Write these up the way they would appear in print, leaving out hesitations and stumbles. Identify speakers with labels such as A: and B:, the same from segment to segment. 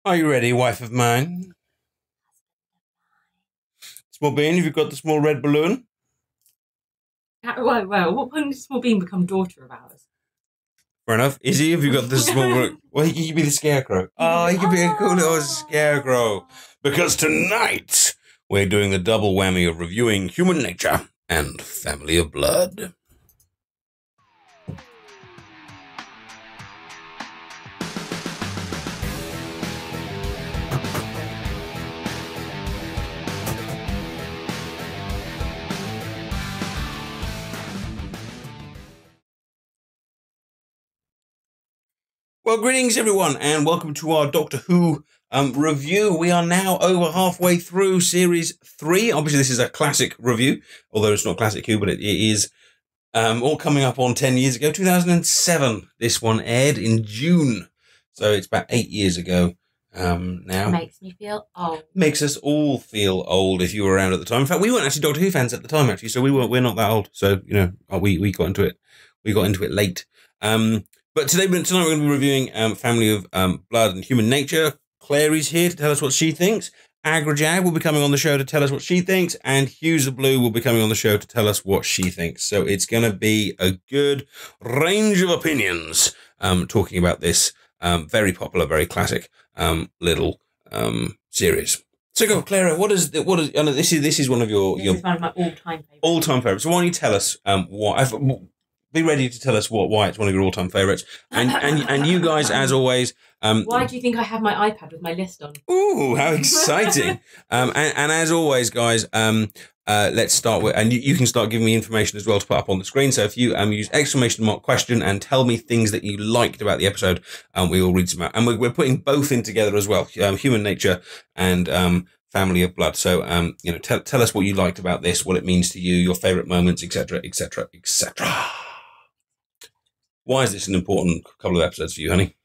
A: Are you ready, wife of mine? Small bean, have you got the small red balloon?
B: Well, what point did Small Bean become daughter of ours?
A: Fair enough. Izzy, have you got the small... Well, he could be the scarecrow. Oh, he could be a cool little scarecrow. Because tonight, we're doing the double whammy of reviewing Human Nature and Family of Blood. Well, greetings, everyone, and welcome to our Doctor Who review. We are now over halfway through Series 3. Obviously, this is a classic review, although it's not Classic Who, but it is all coming up on 10 years ago. 2007, this one aired in June, so it's about 8 years ago now.
B: Makes me feel old.
A: Makes us all feel old if you were around at the time. In fact, we weren't actually Doctor Who fans at the time, actually, so we're not that old. So, you know, we got into it. We got into it late. But tonight we're going to be reviewing Family of Blood and Human Nature. Clary's here to tell us what she thinks. Agrajag will be coming on the show to tell us what she thinks. And Hughes of Blue will be coming on the show to tell us what she thinks. So it's going to be a good range of opinions talking about this very popular, very classic little series. So go, Clara, what is I know this is one of your
B: This is one of my all-time favourites.
A: All-time favourites. So why don't you tell us be ready to tell us why it's one of your all-time favourites. And you guys, as always...
B: why do you think I have my iPad with my list on?
A: Ooh, how exciting. and as always, guys, let's start with... And you can start giving me information as well to put up on the screen. So if you use exclamation mark question and tell me things that you liked about the episode, we will read some out. And we're putting both in together as well. Human Nature and... Family of Blood. So, you know, tell us what you liked about this, what it means to you, your favourite moments, etc., etc., etc. Why is this an important couple of episodes for you, honey?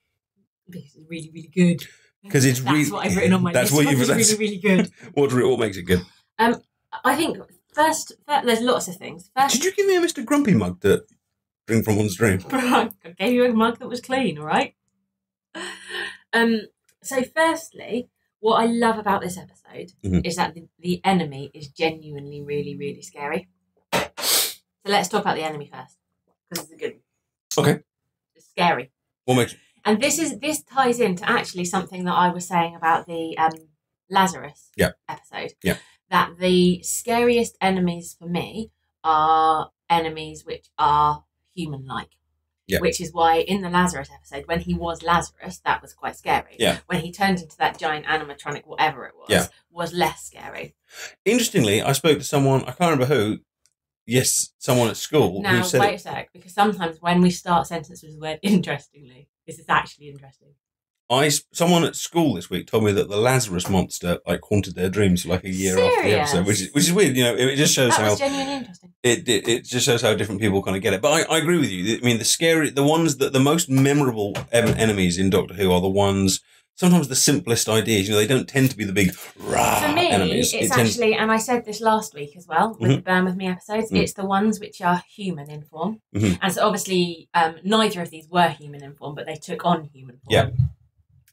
B: Because it's really, really good.
A: Because it's really...
B: That's what I've written on my list. It's really, really good.
A: What makes it good?
B: I think, first, there's lots of things. First,
A: did you give me a Mr. Grumpy mug to drink from on stream?
B: I gave you a mug that was clean, all right? So, firstly, what I love about this episode is that the enemy is genuinely really, really scary. So let's talk about the enemy first, because it's a good one.
A: Okay.
B: It's scary.
A: What makes it?
B: And this ties into actually something that I was saying about the Lazarus episode.
A: Yeah.
B: That the scariest enemies for me are enemies which are human-like. Yeah. Which is why in the Lazarus episode, when he was Lazarus, that was quite scary. Yeah. When he turned into that giant animatronic, whatever it was less scary.
A: Interestingly, I spoke to someone, I can't remember who, someone at school
B: now,
A: who said...
B: Now, wait a sec, because sometimes when we start sentences with the word interestingly, this is actually interesting.
A: Someone at school this week told me that the Lazarus monster haunted their dreams for a year after the episode, which is weird. You know, it just shows
B: that was genuinely interesting.
A: It just shows how different people kind of get it. But I agree with you. I mean, the most memorable enemies in Doctor Who are the ones. Sometimes the simplest ideas. You know, they don't tend to be the big
B: for me,
A: enemies.
B: It's actually, and I said this last week as well with the Burn With Me episodes. It's the ones which are human in form, and so obviously neither of these were human in form, but they took on human form. Yeah.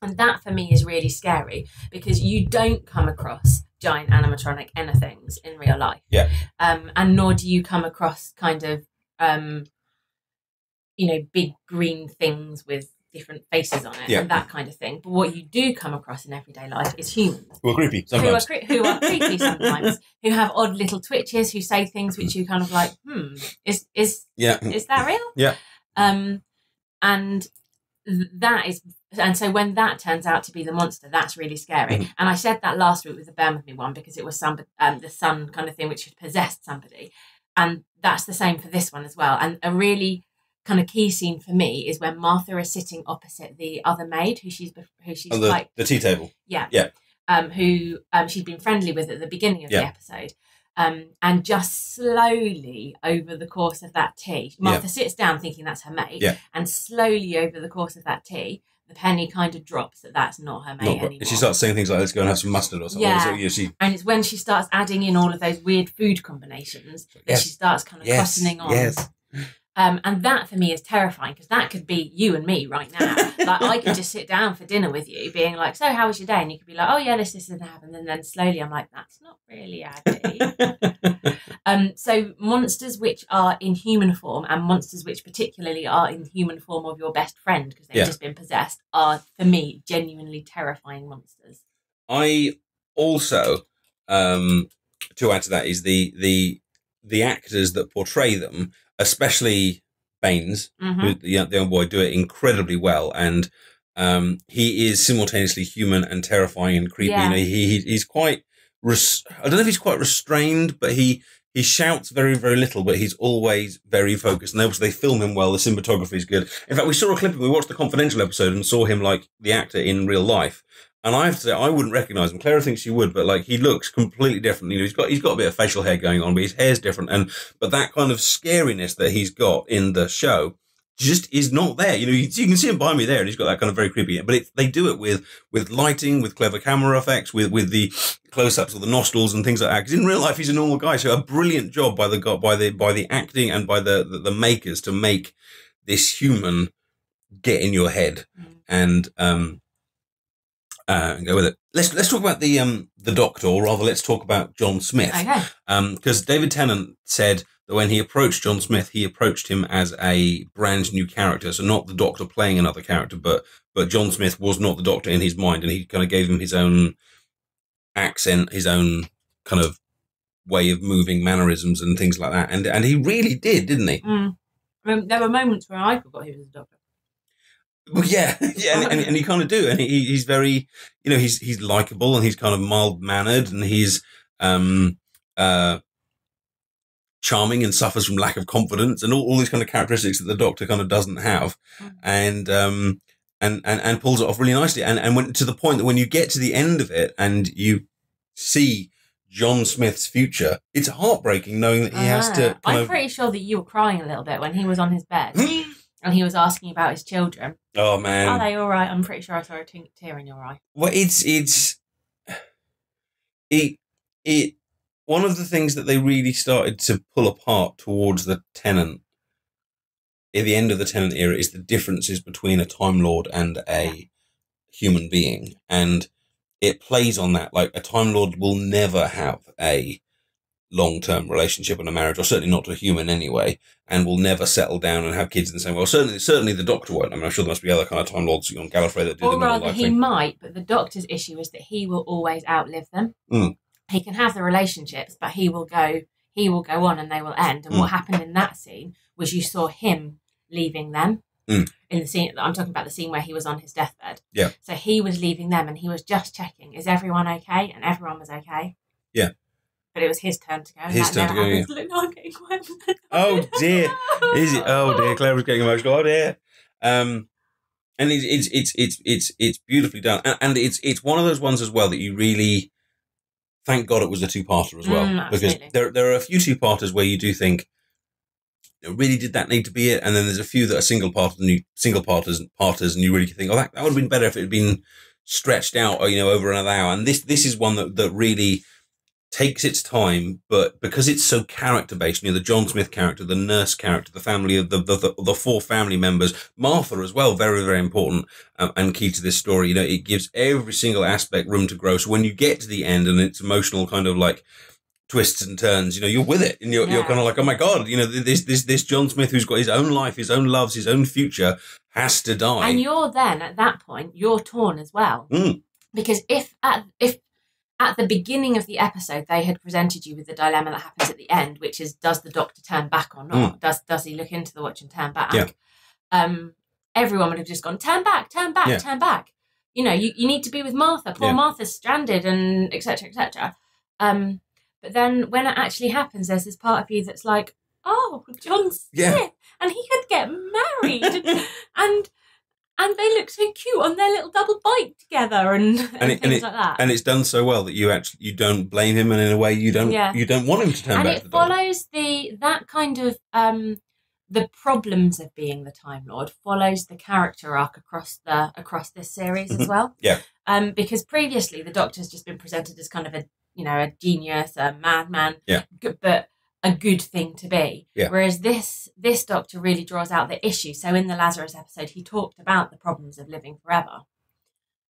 B: And that, for me, is really scary because you don't come across giant animatronic anythings in real life. Yeah. And nor do you come across kind of, big green things with different faces on it and that kind of thing. But what you do come across in everyday life is humans.
A: Who are creepy sometimes.
B: Who are creepy sometimes. Who have odd little twitches, who say things which you kind of like, is that real? Yeah. And that is... And so when that turns out to be the monster, that's really scary. And I said that last week with the Burn With Me one because it was the sun kind of thing which had possessed somebody. And that's the same for this one as well. And a really kind of key scene for me is when Martha is sitting opposite the other maid who she's
A: the tea table.
B: Yeah. Yeah. Who she'd been friendly with at the beginning of the episode. And just slowly over the course of that tea, Martha sits down thinking that's her mate. Yeah. And slowly over the course of that tea, the penny kind of drops that that's not her mate anymore.
A: She starts saying things like, let's go and have some mustard or something.
B: Yeah. And it's when she starts adding in all of those weird food combinations that she starts kind of cossening on. Yes. And that for me is terrifying, because that could be you and me right now. Like, I could just sit down for dinner with you being like, so how was your day? And you could be like, oh yeah, this and that happened. And then slowly I'm like, that's not really Addy. So monsters which are in human form, and monsters which particularly are in human form of your best friend because they've just been possessed, are for me genuinely terrifying monsters.
A: I also, to add to that, is the actors that portray them, especially Baines, who, the young boy, do it incredibly well, and he is simultaneously human and terrifying and creepy. You know, he's quite I don't know if he's quite restrained, but he shouts very, very little, but he's always very focused. And obviously they film him well. The cinematography is good. In fact, we saw a clip of him. We watched the Confidential episode and saw him like the actor in real life. And I have to say, I wouldn't recognise him. Clara thinks she would, but like he looks completely different. You know, he's got a bit of facial hair going on, but his hair's different. But that kind of scariness that he's got in the show just is not there. You know, you can see him behind me there, and he's got that kind of very creepy. But they do it with lighting, with clever camera effects, with the close-ups of the nostrils and things like that. Because in real life, he's a normal guy. So a brilliant job by the acting and by the makers to make this human get in your head and go with it. Let's talk about the Doctor, or rather, let's talk about John Smith.
B: Okay.
A: Because David Tennant said that when he approached John Smith, he approached him as a brand new character. So not the Doctor playing another character, but John Smith was not the Doctor in his mind, and he kind of gave him his own accent, his own kind of way of moving, mannerisms and things like that. And he really did, didn't he?
B: There were moments where I forgot he was the Doctor.
A: Well, yeah, and you kind of do, and he's very, you know, he's likable, and he's kind of mild mannered, and he's charming, and suffers from lack of confidence, and all these kind of characteristics that the Doctor kind of doesn't have, and pulls it off really nicely, and when to the point that when you get to the end of it and you see John Smith's future, it's heartbreaking knowing that he has to.
B: I'm pretty sure that you were crying a little bit when he was on his bed. And he was asking about his children.
A: Oh man,
B: are they all right? I'm pretty sure I saw a tear in your eye.
A: Well, it. One of the things that they really started to pull apart towards the Tennant, at the end of the Tennant era, is the differences between a Time Lord and a human being, and it plays on that. Like, a Time Lord will never have a long-term relationship and a marriage, or certainly not to a human anyway, and will never settle down and have kids in the same way. Well, certainly the Doctor won't. I mean, I'm sure there must be other kind of Time Lords on Gallifrey that do.
B: Or rather, he might, but the Doctor's issue is that he will always outlive them. He can have the relationships, but he will go on and they will end. And what happened in that scene was you saw him leaving them. In the scene, I'm talking about the scene where he was on his deathbed. Yeah. So he was leaving them, and he was just checking, is everyone okay? And everyone was okay. Yeah. But it was his turn to go.
A: His turn to go. Yeah.
B: Look, no, I'm getting quiet.
A: Oh dear, is it? Oh dear, Claire was getting emotional. Oh dear. And it's beautifully done, and it's one of those ones as well that you really thank God it was a two-parter as well, because there are a few two-parters where you do think, really, did that need to be it? And then there's a few that are single-parters, and you really think, oh, that would have been better if it had been stretched out, or, you know, over another hour. And this is one that really takes its time, but because it's so character-based, you know, the John Smith character, the nurse character, the family of the four family members, Martha as well, very, very important and key to this story. You know, it gives every single aspect room to grow. So when you get to the end and it's emotional kind of like twists and turns, you know, you're with it, and you're kind of like, oh my God, you know, this John Smith who's got his own life, his own loves, his own future has to die.
B: And you're then at that point, you're torn as well, because if at the beginning of the episode they had presented you with the dilemma that happens at the end, which is, does the Doctor turn back or not? Does he look into the watch and turn back? Yeah. Everyone would have just gone, turn back, turn back. You know, you need to be with Martha. Poor Martha's stranded, and etc. etc. But then when it actually happens, there's this part of you that's like, oh, John Smith, and he could get married, and they look so cute on their little double bike together, and things like that.
A: And it's done so well that you don't blame him, and in a way you don't want him to turn back.
B: And it follows that kind of the problems of being the Time Lord follows the character arc across this series as well. Yeah. Because previously the Doctor's just been presented as kind of a genius, a madman. Yeah. But a good thing to be.
A: Yeah.
B: Whereas this doctor really draws out the issue. So in the Lazarus episode, he talked about the problems of living forever.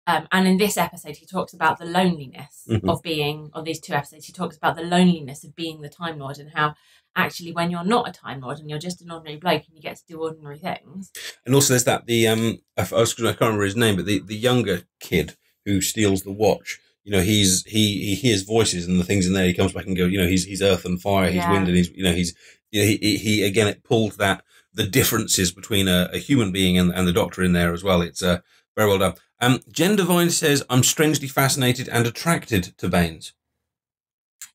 B: And in this episode, he talks about the loneliness of being, on these 2 episodes, he talks about the loneliness of being the Time Lord, and how actually when you're not a Time Lord and you're just an ordinary bloke and you get to do ordinary things. And
A: also there's that, I can't remember his name, but the younger kid who steals the watch, you know, he hears voices and the things in there, he comes back and goes, you know, he's earth and fire, he's wind, and he again, it pulled the differences between a human being and the doctor in there as well. It's very well done. Jen Devine says, I'm strangely fascinated and attracted to Baines.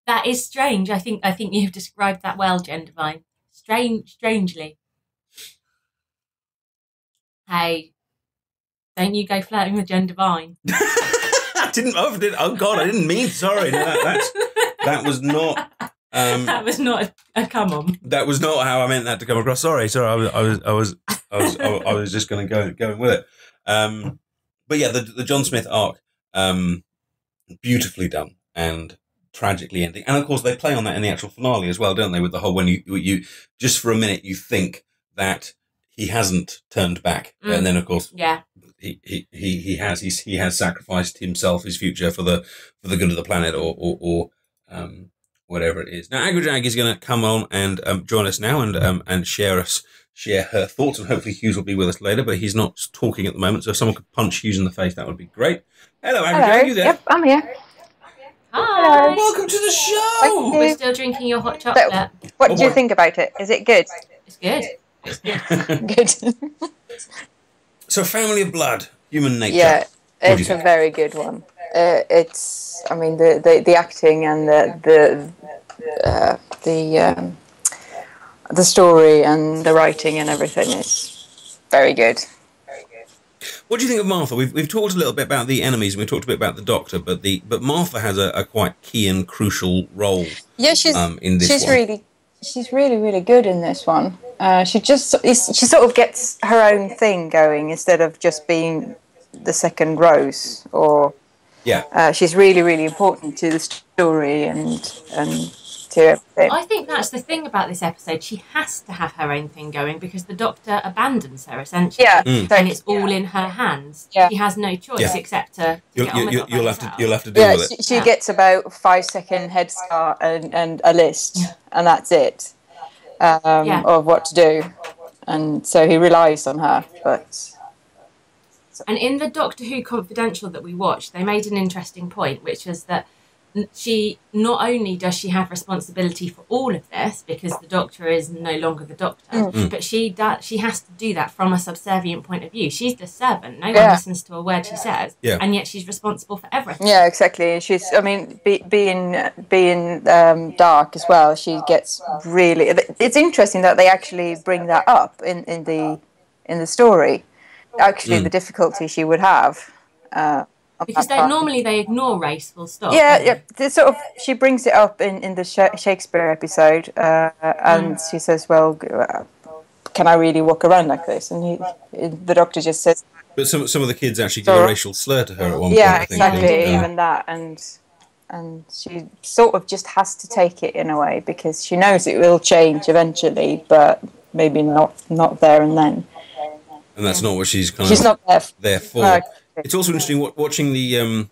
B: That is strange. I think you've described that well, Jen Devine. Strangely. Hey, don't you go flirting with Jen Devine.
A: I didn't. Oh God, I didn't mean. Sorry, that was not.
B: That was not a come on.
A: That was not how I meant that to come across. Sorry. I was just going to go with it. But yeah, the John Smith arc, beautifully done and tragically ending, and of course they play on that in the actual finale as well, don't they? With the whole, when you just for a minute you think that he hasn't turned back, and then of course,
B: yeah,
A: he has sacrificed himself, his future, for the good of the planet, or whatever it is. Now Agrajag is going to come on and join us now and share her thoughts, and hopefully Hughes will be with us later, but he's not talking at the moment, so if someone could punch Hughes in the face, that would be great. Hello, Agrajag, are you there?
C: Yep, I'm here.
B: Hi.
A: Welcome to the show.
B: We're still drinking your hot chocolate.
C: So, what do you think about it? Is it good?
B: It's good. It's good.
C: Good.
A: So, Family of Blood, Human Nature.
C: Yeah, it's a very good one. It's, I mean, the acting and the story and the writing and everything is very good.
A: What do you think of Martha? We've talked a little bit about the enemies, and we talked a bit about the Doctor, but Martha has a quite key and crucial role.
C: Yeah,
A: in this one.
C: She's really good in this one. She sort of gets her own thing going instead of just being the second Rose. Or she's really important to the story and to everything.
B: I think that's the thing about this episode. She has to have her own thing going because the Doctor abandons her essentially, and it's all in her hands. Yeah. She has no choice except to get on with it.
A: You'll have to deal with it.
C: She gets about 5-second head start and a list, and that's it of what to do, and so he relies on her.
B: And in the Doctor Who Confidential that we watched, they made an interesting point, which was that she not only does she have responsibility for all of this because the Doctor is no longer the Doctor, but she has to do that from a subservient point of view. She's the servant. No one listens to a word she says, and yet she's responsible for everything.
C: Yeah, exactly. She's, I mean, being dark as well. She gets really. It's interesting that they actually bring that up in the story. Actually, the difficulty she would have.
B: Because normally they ignore race, full stop.
C: Yeah. Sort of, she brings it up in the Shakespeare episode, and she says, "Well, can I really walk around like this?" And the Doctor just says.
A: But some of the kids actually give a racial slur to her at one point.
C: Yeah, exactly. Even that, and she sort of just has to take it in a way because she knows it will change eventually, but maybe not there and then.
A: And that's not what she's
C: not
A: there for. No. It's also interesting watching the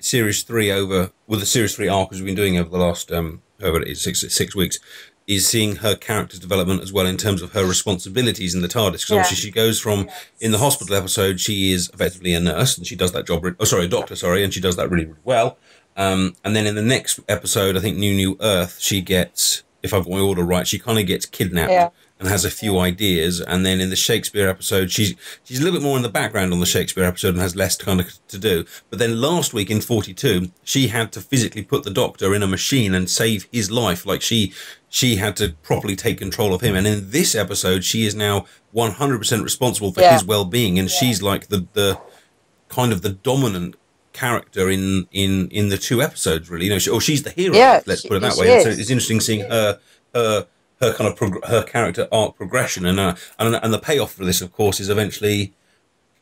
A: series 3 the series 3 arc as we've been doing over the last however it is 6 weeks, is seeing her character's development as well in terms of her responsibilities in the TARDIS. Because obviously she goes from, in the hospital episode, she is effectively a nurse and she does that job. A doctor, and she does that really, really well. And then in the next episode, I think New Earth, she gets, if I've got my order right, she kind of gets kidnapped. Yeah. And has a few ideas, and then in the Shakespeare episode, she's a little bit more in the background on the Shakespeare episode and has less kind of to do. But then last week in 42, she had to physically put the Doctor in a machine and save his life. Like she had to properly take control of him. And in this episode, she is now 100% responsible for his well-being, and she's like the kind of the dominant character in the 2 episodes, really. You know, she's the hero. Let's put it that way. So it's interesting seeing her kind of her character arc progression, and the payoff for this, of course, is eventually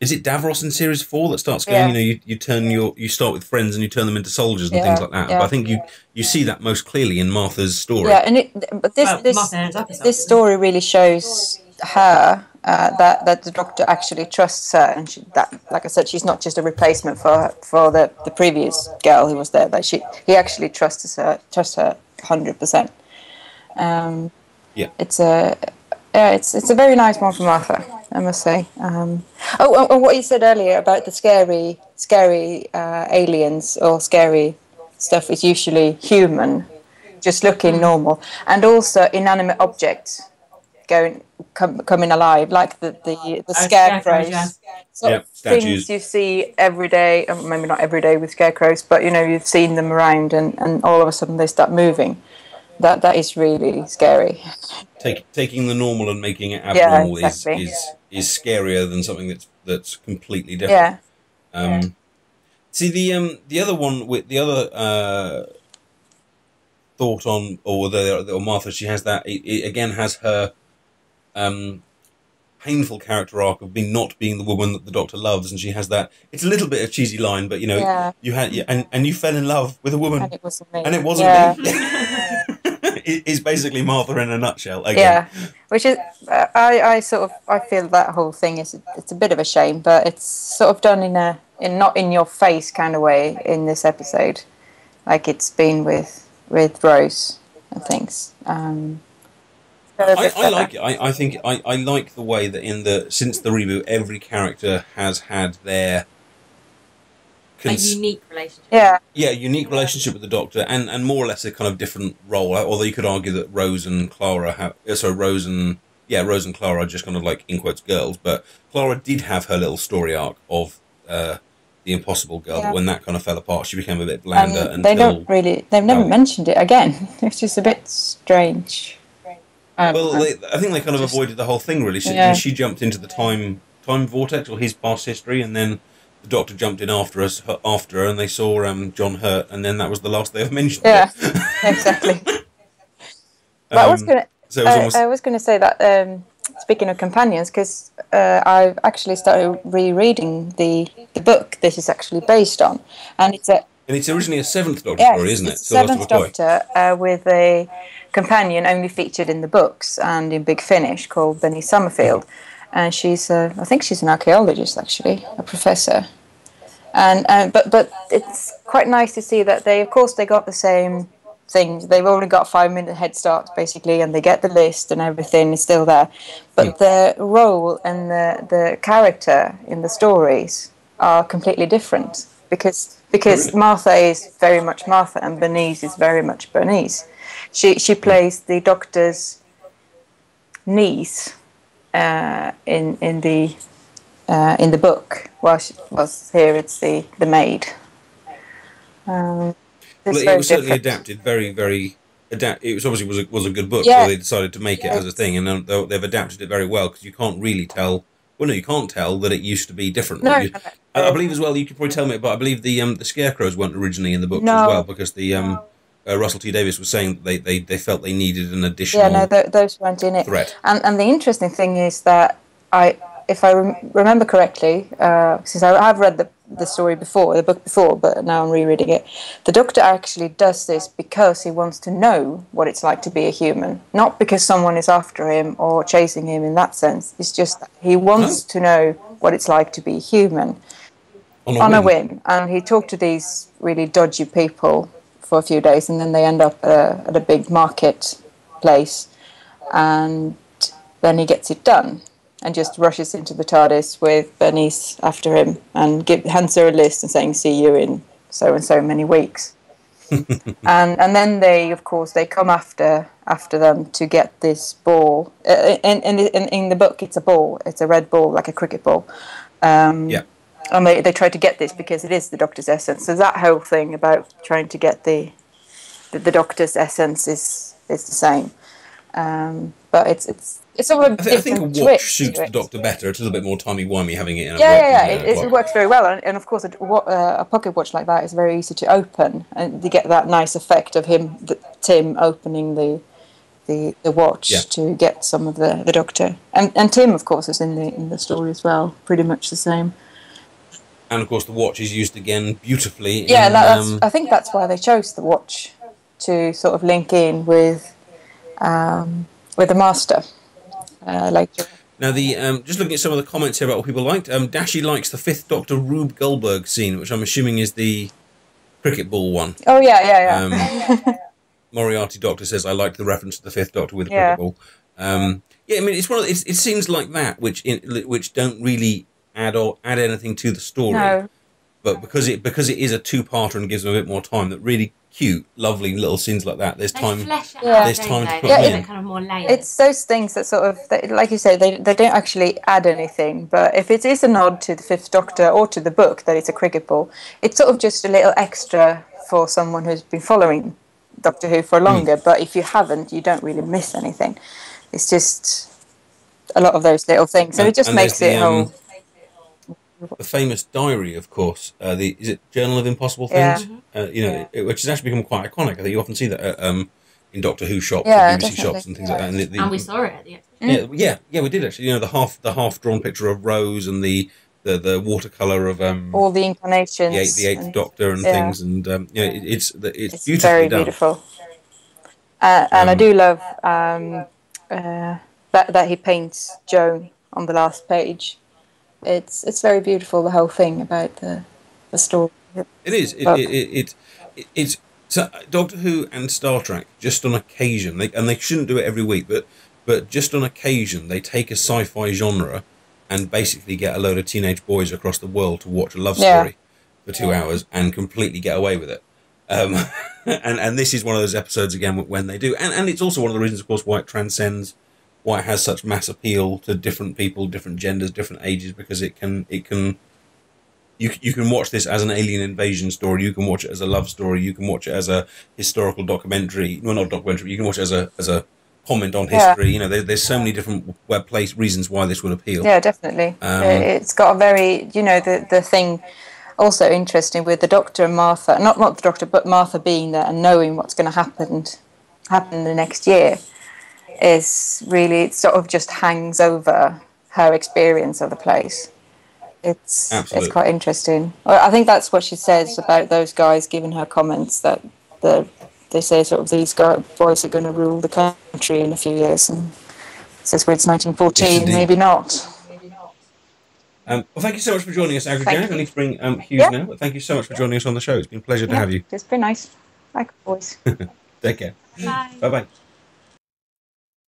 A: is it Davros in series 4 that starts going? You know, you start with friends and you turn them into soldiers and things like that. But I think you see that most clearly in Martha's story.
C: Yeah, and this story really shows her that the Doctor actually trusts her, and that, like I said, she's not just a replacement for the previous girl who was there. That he actually trusts her 100%. It's a very nice one for Martha, I must say. And what you said earlier about the scary aliens or scary stuff is usually human, just looking normal, and also inanimate objects coming alive, like the scarecrows. Things you see every day, maybe not every day with scarecrows, but you know, you've seen them around, and all of a sudden they start moving. That is really scary.
A: Taking the normal and making it abnormal is scarier than something that's completely different. See, the other one with the other thought on, or Martha, she has that. It again has her painful character arc of not being the woman that the Doctor loves, and she has that. It's a little bit of a cheesy line, but you know, you had and you fell in love with a woman, and it wasn't me. It's basically Martha in a nutshell again.
C: Yeah, which is I feel that whole thing it's a bit of a shame, but it's sort of done in not in your face kind of way in this episode, like it's been with Rose and things. I
A: like it. I think I like the way that since the reboot, every character has had their
B: a unique relationship.
A: Unique relationship with the Doctor, and more or less a kind of different role. Although you could argue that Rose and Clara Rose and Clara are just kind of like, in quotes, girls. But Clara did have her little story arc of the impossible girl. But when that kind of fell apart, she became a bit blander. And
C: they've never mentioned it again. It's just a bit strange.
A: I think they kind of avoided the whole thing, really. She jumped into the time vortex, or his past history, and then the Doctor jumped in after her, and they saw John hurt, and then that was the last they ever mentioned.
C: Yeah, exactly. But I was going to say that, speaking of companions, because I've actually started rereading the book this is actually based on, and
A: it's originally a Seventh Doctor story, isn't it?
C: Seventh Doctor with a companion only featured in the books and in Big Finish, called Bernice Summerfield. And she's, I think she's an archaeologist, actually, a professor. But it's quite nice to see that they got the same things. They've only got 5-minute head start, basically, and they get the list and everything is still there. But the role and the character in the stories are completely different, because Martha is very much Martha and Bernice is very much Bernice. She plays the Doctor's niece in the book, whilst here it's the maid.
A: It was certainly adapted very, very. It was obviously was a good book, so they decided to make it as a thing, and they've adapted it very well, because you can't really tell. Well, no, you can't tell that it used to be different.
C: No,
A: I believe as well. You could probably tell me, but I believe the scarecrows weren't originally in the books as well, because the Russell T Davies was saying that they felt they needed an additional.
C: Yeah, no, those weren't in it.
A: Threat.
C: And the interesting thing is that if I remember correctly, since I have read the story before, the book before, but now I'm rereading it, the Doctor actually does this because he wants to know what it's like to be a human, not because someone is after him or chasing him in that sense. It's just that he wants to know what it's like to be human on a whim. And he talked to these really dodgy people for a few days, and then they end up at a big market place, and then he gets it done. And just rushes into the TARDIS with Bernice after him, and hands her a list and saying, "See you in so and so many weeks." and then they come after them to get this ball. In the book, it's a ball. It's a red ball, like a cricket ball. And they try to get this because it is the Doctor's essence. So that whole thing about trying to get the Doctor's essence is the same. But it's all a different.
A: I think a watch suits the Doctor better. It's a little bit more timey-wimey having it in a
C: watch. It works very well. And of course, a pocket watch like that is very easy to open, and you get that nice effect of Tim opening the watch to get some of the Doctor. And Tim, of course, is in the story as well, pretty much the same.
A: And of course, the watch is used again beautifully.
C: Yeah, I think that's why they chose the watch, to sort of link in with the Master later.
A: Now, just looking at some of the comments here about what people liked, Dashi likes the 5th Doctor Rube Goldberg scene, which I'm assuming is the cricket ball one.
C: Oh, yeah.
A: Moriarty Doctor says, I liked the reference to the 5th Doctor with the cricket ball. I mean, it's one of it scenes like that which don't really add anything to the story.
C: No.
A: But because it is a 2-parter and gives them a bit more time, that really cute, lovely little scenes like that. There's time. There's time to put them in.
B: Kind of more layers.
C: It's those things that sort of, like you say, they don't actually add anything. But if it is a nod to the 5th Doctor or to the book that it's a cricket ball, it's sort of just a little extra for someone who's been following Doctor Who for longer. But if you haven't, you don't really miss anything. It's just a lot of those little things. So it just makes it whole.
A: The famous diary, of course. Is it Journal of Impossible Things? Which has actually become quite iconic. I think you often see that in Doctor Who shops, and BBC shops, and things like that.
B: And we saw it at the
A: exhibition. Yeah, we did actually. You know, the half drawn picture of Rose and the watercolor of
C: all the incarnations,
A: the 8th Doctor and things, and it's beautifully
C: very
A: done.
C: Beautiful. And I do love that he paints Joan on the last page. It's very beautiful, the whole thing about the story.
A: It is. It's so Doctor Who and Star Trek, just on occasion, and they shouldn't do it every week, but just on occasion they take a sci-fi genre and basically get a load of teenage boys across the world to watch a love story for 2 hours and completely get away with it. And this is one of those episodes again when they do, and it's also one of the reasons, of course, why it transcends. Why it has such mass appeal to different people, different genders, different ages, because you can watch this as an alien invasion story, you can watch it as a love story, you can watch it as a historical documentary. Well, not documentary. You can watch it as a comment on history. You know, there's so many different reasons why this would appeal.
C: Yeah, definitely. It's got a very, the thing also interesting with the Doctor and Martha, not the Doctor, but Martha being there and knowing what's going to happen the next year. Is really, it sort of just hangs over her experience of the place. It's quite interesting. I think that's what she says about those guys giving her comments, that they say sort of these boys are going to rule the country in a few years, and it says, well, it's 1914, maybe not.
A: Well, thank you so much for joining us, Agri-Jack. I need to bring Hughes now, but thank you so much for joining us on the show. It's been a pleasure to have you.
C: It's been nice. Like boys.
A: Take care.
B: Bye.
A: Bye-bye.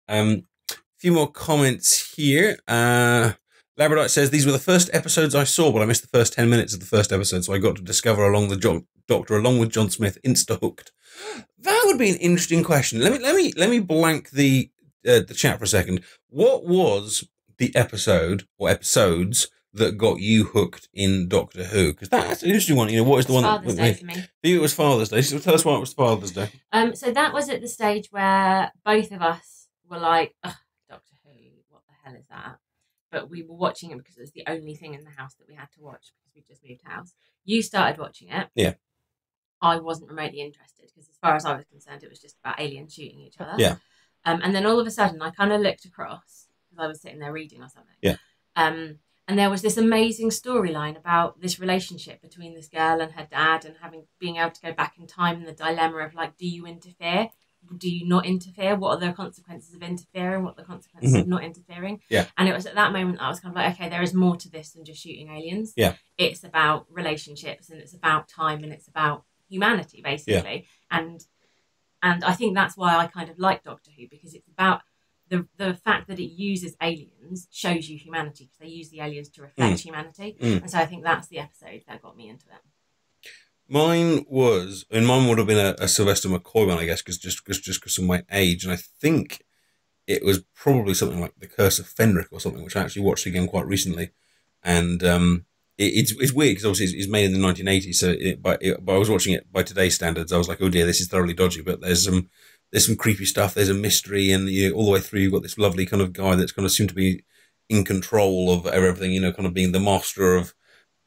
A: A few more comments here. Labradorite says, these were the first episodes I saw, but I missed the first 10 minutes of the first episode, so I got to discover along the Doctor, along with John Smith, insta-hooked. That would be an interesting question. Let me blank the chat for a second. What was the episode or episodes that got you hooked in Doctor Who? Because that's an interesting one. What is the one
B: Father's Day for me.
A: For you, it was Father's Day. So tell us why it was Father's Day.
B: So that was at the stage where both of us were like, Doctor Who, what the hell is that? But we were watching it because it was the only thing in the house that we had to watch because we just moved house. You started watching it.
A: Yeah.
B: I wasn't remotely interested because as far as I was concerned, it was just about aliens shooting each other.
A: Yeah.
B: And then all of a sudden, I kind of looked across because I was sitting there reading or something.
A: Yeah.
B: And there was this amazing storyline about this relationship between this girl and her dad, and being able to go back in time, and the dilemma of like, do you interfere? Do you not interfere? What are the consequences of interfering? What are the consequences of not interfering?
A: Yeah. And
B: it was at that moment I was kind of like, okay, there is more to this than just shooting aliens.
A: Yeah.
B: It's about relationships, and it's about time, and it's about humanity, basically. Yeah. And I think that's why I kind of like Doctor Who, because it's about the fact that it uses aliens shows you humanity, because they use the aliens to reflect humanity. And so I think that's the episode that got me into it.
A: Mine would have been a Sylvester McCoy one, I guess, just because of my age. And I think it was probably something like The Curse of Fenric or something, which I actually watched again quite recently. And it's weird because obviously it's made in the 1980s. So but I was watching it by today's standards. I was like, oh dear, this is thoroughly dodgy. But there's some creepy stuff. There's a mystery, and all the way through you've got this lovely kind of guy that's kind of seemed to be in control of everything. Kind of being the master of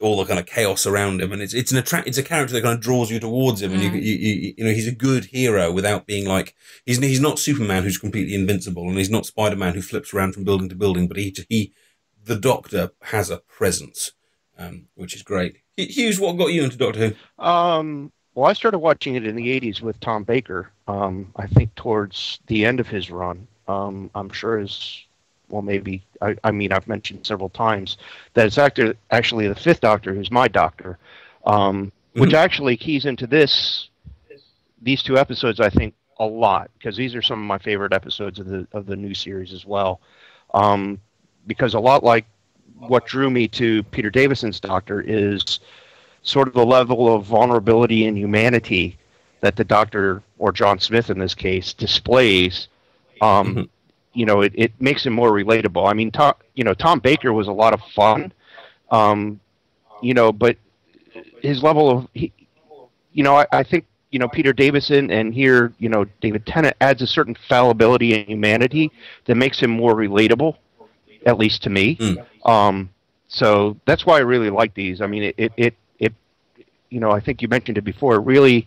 A: all the kind of chaos around him, and it's a character that kind of draws you towards him, and you know, he's a good hero without being like, he's not Superman who's completely invincible, and he's not Spider-Man who flips around from building to building, but the Doctor has a presence, which is great. Hughes, what got you into Doctor Who?
D: Well, I started watching it in the 80s with Tom Baker. I think towards the end of his run, I'm sure well, maybe, I mean, I've mentioned several times that it's actually the fifth Doctor who's my doctor, which actually keys into these two episodes, I think, a lot, because these are some of my favorite episodes of the new series as well. Because a lot like what drew me to Peter Davison's Doctor is sort of the level of vulnerability and humanity that the Doctor, or John Smith in this case, displays. You know, it makes him more relatable. I mean, Tom Baker was a lot of fun, you know, but his level of, you know, I think, you know, Peter Davison and here, you know, David Tennant adds a certain fallibility and humanity that makes him more relatable, at least to me. So that's why I really like these. I mean, it you know, I think you mentioned it before, it really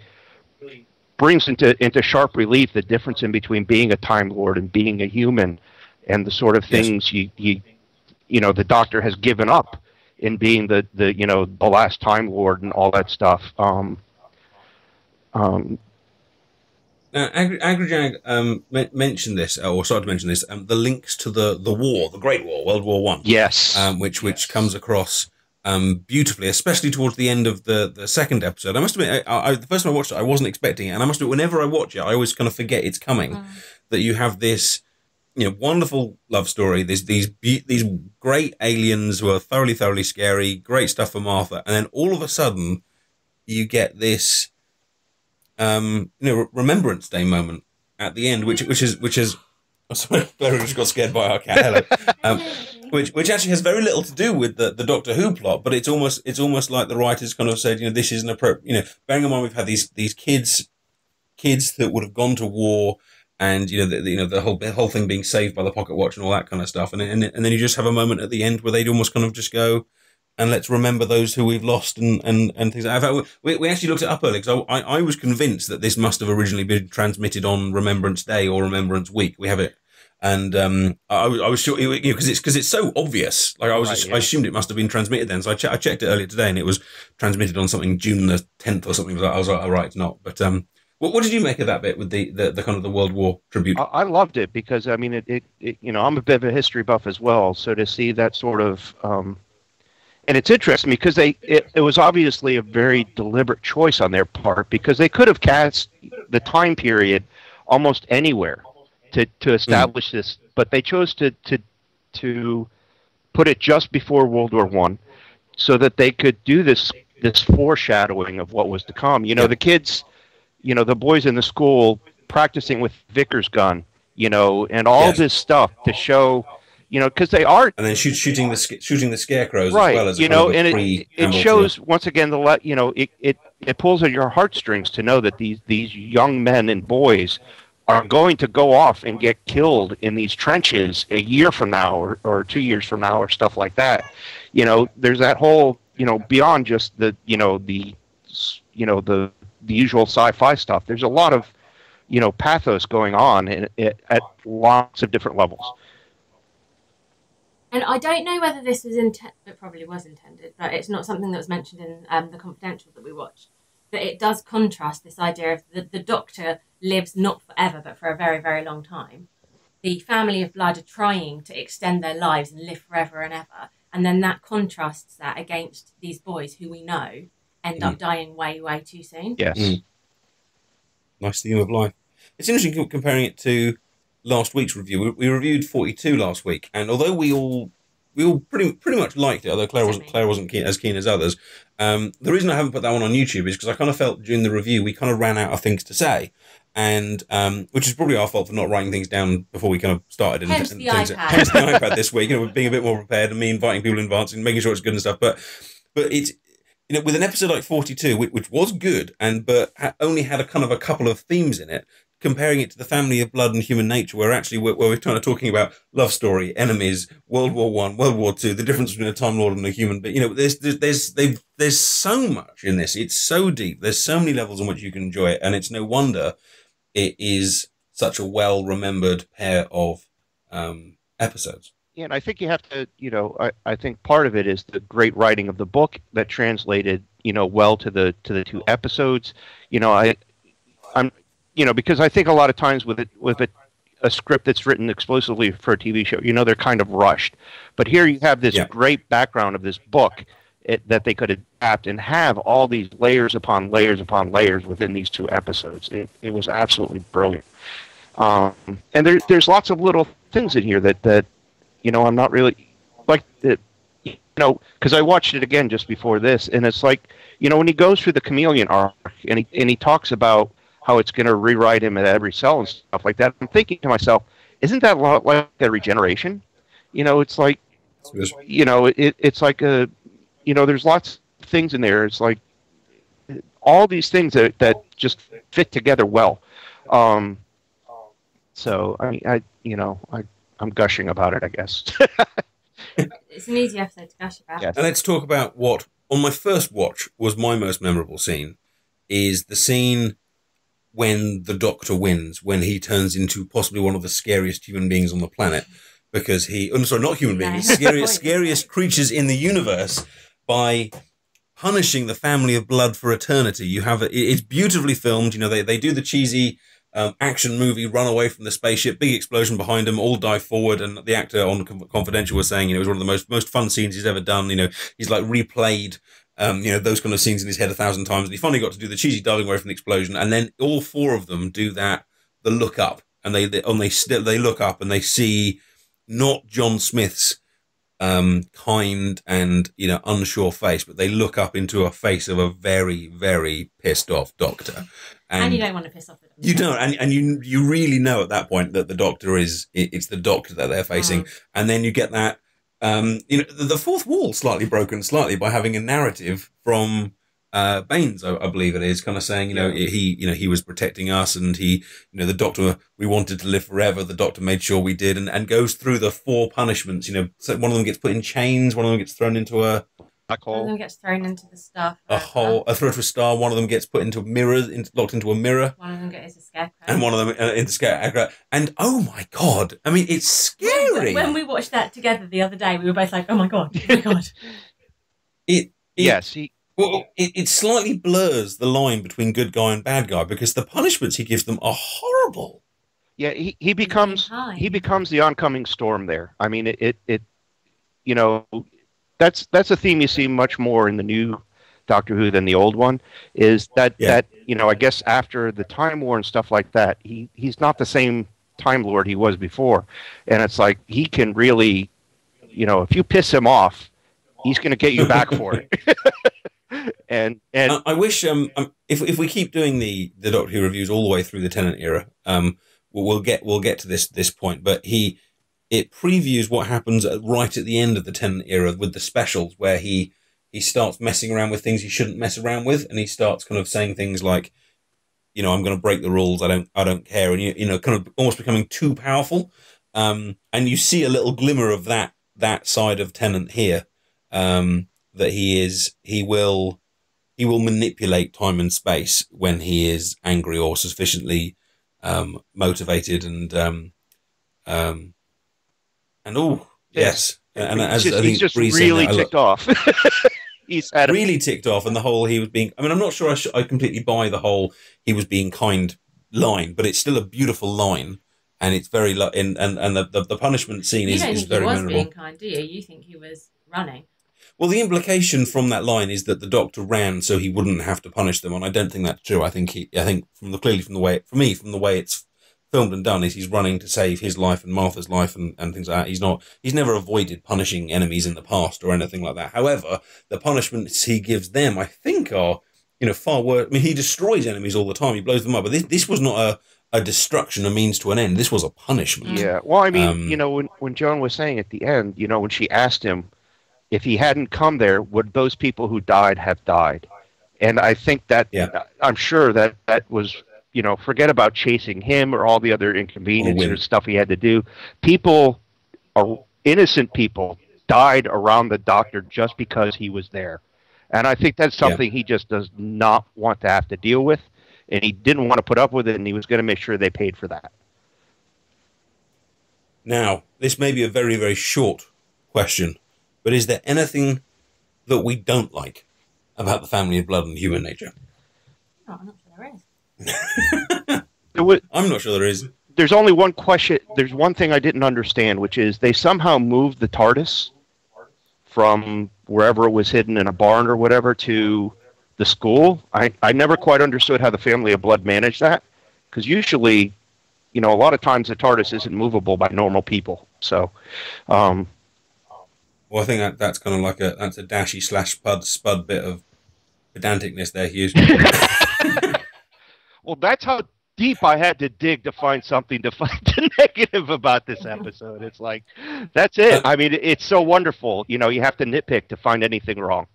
D: brings into sharp relief the difference in between being a Time Lord and being a human, and the sort of things you know, the Doctor has given up in being the you know, the last Time Lord and all that stuff.
A: Now, Agrajag mentioned this, or started to mention this, the links to the war, the Great War, World War One.
D: Yes.
A: Which comes across beautifully, especially towards the end of the second episode. I must admit, the first time I watched it, I wasn't expecting it, and I must admit, whenever I watch it, I always kind of forget it's coming. That you have this, you know, wonderful love story. There's these great aliens who are thoroughly scary, great stuff for Martha, and then all of a sudden, you get this, you know, Remembrance Day moment at the end, which is. I'm sorry, Claire just got scared by our cat. Hello. Which actually has very little to do with the Doctor Who plot, but it's almost like the writers kind of said, you know, this isn't appropriate. You know, bearing in mind we've had these kids that would have gone to war, and you know the whole thing being saved by the pocket watch and all that kind of stuff, and then you just have a moment at the end where they'd almost kind of just go, and let's remember those who we've lost and things. In fact, we actually looked it up earlier, because I was convinced that this must have originally been transmitted on Remembrance Day or Remembrance Week. We have it. And I was sure, you know, because it's so obvious. Like I assumed it must have been transmitted then. So I checked it earlier today, and it was transmitted on something June the 10th or something. I was like, all right, it's not. But what did you make of that bit with the kind of the World War tribute? I
D: loved it, because I mean it you know, I'm a bit of a history buff as well. So to see that sort of and it's interesting because it was obviously a very deliberate choice on their part, because they could have cast the time period almost anywhere to establish this, but they chose to put it just before World War One, so that they could do this foreshadowing of what was to come. You know, the kids, you know, the boys in the school practicing with Vickers gun, you know, and all this stuff to show, you know, because they are,
A: and then shooting the scarecrows,
D: right,
A: as well as
D: you know, and it shows once again you know, it pulls at your heartstrings to know that these young men and boys are going to go off and get killed in these trenches a year from now or 2 years from now or stuff like that. You know, there's that whole, you know, beyond just the usual sci-fi stuff. There's a lot of, you know, pathos going on at lots of different levels.
B: And I don't know whether this was intended, it probably was intended, but it's not something that was mentioned in The Confidential that we watched. But it does contrast this idea of the Doctor lives not forever, but for a very, very long time. The family of blood are trying to extend their lives and live forever and ever. And then that contrasts that against these boys who we know end up dying way, way too soon.
D: Yes.
A: Nice theme of life. It's interesting comparing it to last week's review. We reviewed 42 last week, and although we all pretty much liked it, although Claire wasn't as keen as others. The reason I haven't put that one on YouTube is because I kind of felt during the review we kind of ran out of things to say, and which is probably our fault for not writing things down before we kind of started.
B: Hence the iPad.
A: Hence the iPad this week. You know, being a bit more prepared, and me inviting people in advance and making sure it's good and stuff. But it's, you know, with an episode like 42, which was good, but only had a couple of themes in it. comparing it to the Family of Blood and Human Nature, where actually we're kind of talking about love story, enemies, World War I, World War II, the difference between a Time Lord and a human. But there's so much in this. It's so deep. There's so many levels on which you can enjoy it, and it's no wonder it is such a well remembered pair of episodes.
D: Yeah, and I think you have to, I think part of it is the great writing of the book that translated, well to the two episodes. I'm because I think a lot of times with a script that's written exclusively for a TV show, they're kind of rushed. But here you have this great background of this book that they could adapt and have all these layers upon layers upon layers within these two episodes. It was absolutely brilliant. And there's lots of little things in here that I'm not really like it, because I watched it again just before this, and it's like, when he goes through the chameleon arc and he talks about how it's going to rewrite him at every cell and stuff like that, I'm thinking to myself, isn't that a lot like a regeneration? It's like, it's like there's lots of things in there. It's like all these things that just fit together well. So I mean, I'm gushing about it, I guess.
B: It's an easy episode to gush about.
A: Yes. And let's talk about what, on my first watch, was my most memorable scene, is the scene when the Doctor wins, when he turns into possibly one of the scariest human beings on the planet, because not human beings, scariest creatures in the universe, by punishing the Family of Blood for eternity. It's beautifully filmed. They do the cheesy action movie, run away from the spaceship, big explosion behind him, all dive forward, and the actor on Confidential was saying, it was one of the most fun scenes he's ever done. He's like replayed, those kind of scenes in his head 1,000 times, and he finally got to do the cheesy diving away from the explosion, and then all four of them do the look up, and they look up and they see not John Smith's kind and unsure face, but they look up into a face of a very, very pissed off Doctor.
B: And you don't want to piss off the Doctor.
A: You don't, and you really know at that point that the Doctor it's the Doctor that they're facing, and then you get that the fourth wall slightly broken by having a narrative from Baines, I believe it is, kind of saying he was protecting us, and he the Doctor, we wanted to live forever, the Doctor made sure we did, and goes through the 4 punishments. So one of them gets put in chains, one of them gets thrown into a
B: black hole. One of them gets thrown into the star.
A: Thrown to a star. One of them gets put into mirrors, locked into a mirror.
B: One of them gets a scarecrow.
A: And one of them into scarecrow. And oh my god, I mean, it's scary.
B: When we watched that together the other day, we were both like, "Oh my god, oh my god."
A: It slightly blurs the line between good guy and bad guy, because the punishments he gives them are horrible.
D: Yeah, he becomes the oncoming storm there. I mean, that's a theme you see much more in the new Doctor Who than the old one. Is that I guess after the Time War and stuff like that, he's not the same Time Lord he was before, and it's like he can really, if you piss him off, he's going to get you back for it. and
A: I wish if we keep doing the Doctor Who reviews all the way through the Tennant era, we'll get to this point, but it previews what happens right at the end of the Tennant era with the specials, where he starts messing around with things he shouldn't mess around with, and he starts kind of saying things like, I'm going to break the rules, I don't care, and kind of almost becoming too powerful. And you see a little glimmer of that side of Tennant here, that he will manipulate time and space when he is angry or sufficiently motivated, yes. And as
D: he's just really ticked off. He's
A: really ticked off, and the whole he was being. I mean, I'm not sure I completely buy the whole he was being kind line, but it's still a beautiful line, and it's very and the punishment scene is very memorable. You don't think he was
B: being kind, do you? You think he was running?
A: Well, the implication from that line is that the Doctor ran so he wouldn't have to punish them, and I don't think that's true. I think from the way it's filmed and done, is he's running to save his life and Martha's life and things like that. He's never avoided punishing enemies in the past or anything like that. However, the punishments he gives them, I think, are far worse. I mean, he destroys enemies all the time. He blows them up, but this was not a destruction, a means to an end. This was a punishment.
D: Yeah. Well, I mean, when Joan was saying at the end, when she asked him if he hadn't come there, would those people who died have died? And I think that I'm sure that was forget about chasing him or all the other inconvenience or stuff he had to do. People, innocent people, died around the Doctor just because he was there. And I think that's something he just does not want to have to deal with. And he didn't want to put up with it, and he was going to make sure they paid for that.
A: Now, this may be a very, very short question, but is there anything that we don't like about the Family of Blood and Human Nature?
B: No, I'm not sure there is.
A: I'm not sure there is.
D: There's only one question. There's one thing I didn't understand, which is they somehow moved the TARDIS from wherever it was hidden in a barn or whatever to the school. I never quite understood how the Family of Blood managed that, because usually, a lot of times the TARDIS isn't movable by normal people. So,
A: well, I think that's kind of like that's a dashy / spud bit of pedanticness there, Hughes.
D: Well, that's how deep I had to dig to find something to find the negative about this episode. It's like, that's it. I mean, it's so wonderful. You have to nitpick to find anything wrong.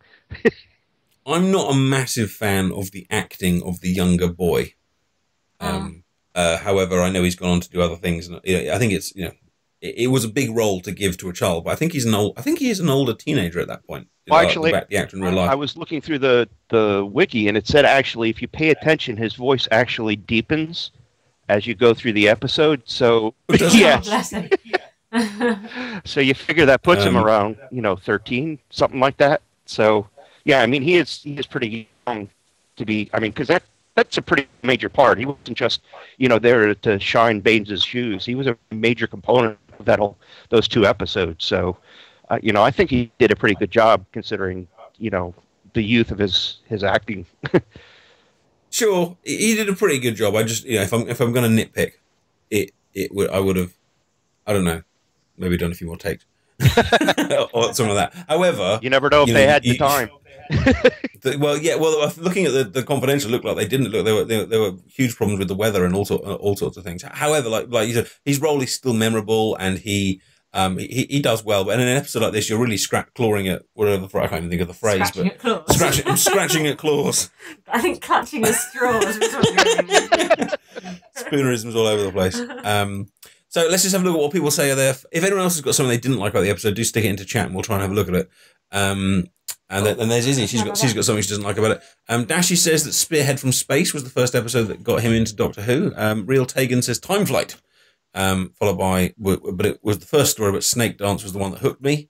A: I'm not a massive fan of the acting of the younger boy. However, I know he's gone on to do other things, and I think it's it was a big role to give to a child. But I think he is an older teenager at that point.
D: Well, actually,
A: the actor in real life.
D: I was looking through the wiki, and it said actually, if you pay attention, his voice actually deepens as you go through the episode. So yes. So you figure that puts him around 13, something like that. So yeah, I mean he is pretty young to be. I mean, because that's a pretty major part. He wasn't just there to shine Baines's shoes. He was a major component of those 2 episodes. So. I think he did a pretty good job considering, the youth of his acting.
A: Sure, he did a pretty good job. I just, if I'm going to nitpick, I would have, I don't know, maybe done a few more takes or something like that. However,
D: you never know if they had the time.
A: Looking at the Confidential, looked like they didn't look. There were huge problems with the weather and all sorts of things. However, like you said, his role is still memorable, and he does well. But in an episode like this, you're really clawing at whatever. I can't even think of the phrase, scratching at claws.
B: I think clutching at straws was what
A: Spoonerisms all over the place. So let's just have a look at what people say are there. If anyone else has got something they didn't like about the episode, do stick it into chat and we'll try and have a look at it. And there's Izzy. She's got something she doesn't like about it. Dashi says that Spearhead from Space was the first episode that got him into Doctor Who. Real Tegan says Time Flight. Followed by, but it was the first story, but Snake Dance was the one that hooked me.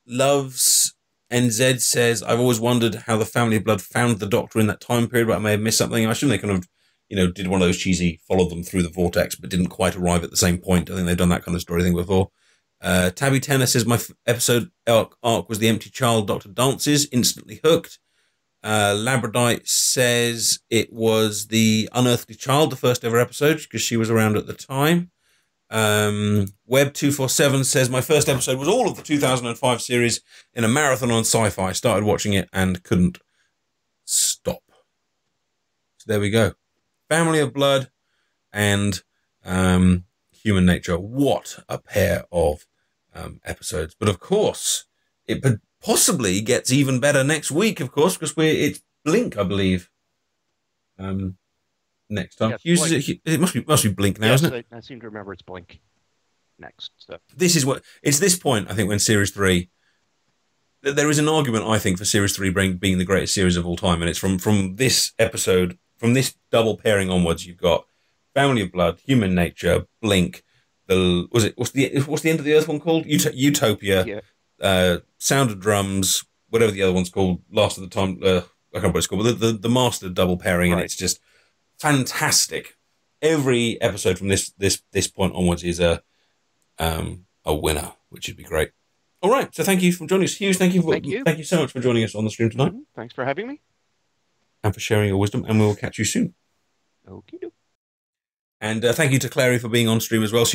A: Loves NZ says, I've always wondered how the Family of Blood found the Doctor in that time period, but I may have missed something. I assume they kind of, did one of those cheesy, followed them through the vortex, but didn't quite arrive at the same point. I think they've done that kind of story thing before. Tabby Tanner says, my episode arc was the empty child Doctor dances, instantly hooked. Labradite says it was the Unearthly Child, the first ever episode, because she was around at the time. Web247 says, my first episode was all of the 2005 series in a marathon on Sci-Fi. Started watching it and couldn't stop. So there we go. Family of Blood and Human Nature. What a pair of episodes. But of course, it possibly gets even better next week, of course, because it's Blink, I believe. Next time,
D: yes,
A: it must be Blink now, isn't it?
D: I seem to remember it's Blink next. So.
A: It's this point, I think, when Series 3. There is an argument, I think, for Series 3 being the greatest series of all time, and it's from this episode, from this double pairing onwards. You've got Family of Blood, Human Nature, Blink. What's the End of the Earth one called? Utopia. Yeah. Sound of Drums, whatever the other one's called, Last of the Time. I can't remember what it's called, but the master double pairing, right. And it's just fantastic. Every episode from this point onwards is a winner, which would be great. All right, so thank you for joining us, Hughes. Thank you so much for joining us on the stream tonight.
D: Thanks for having me,
A: and for sharing your wisdom. And we will catch you soon.
D: Okay.
A: And thank you to Clary for being on stream as well.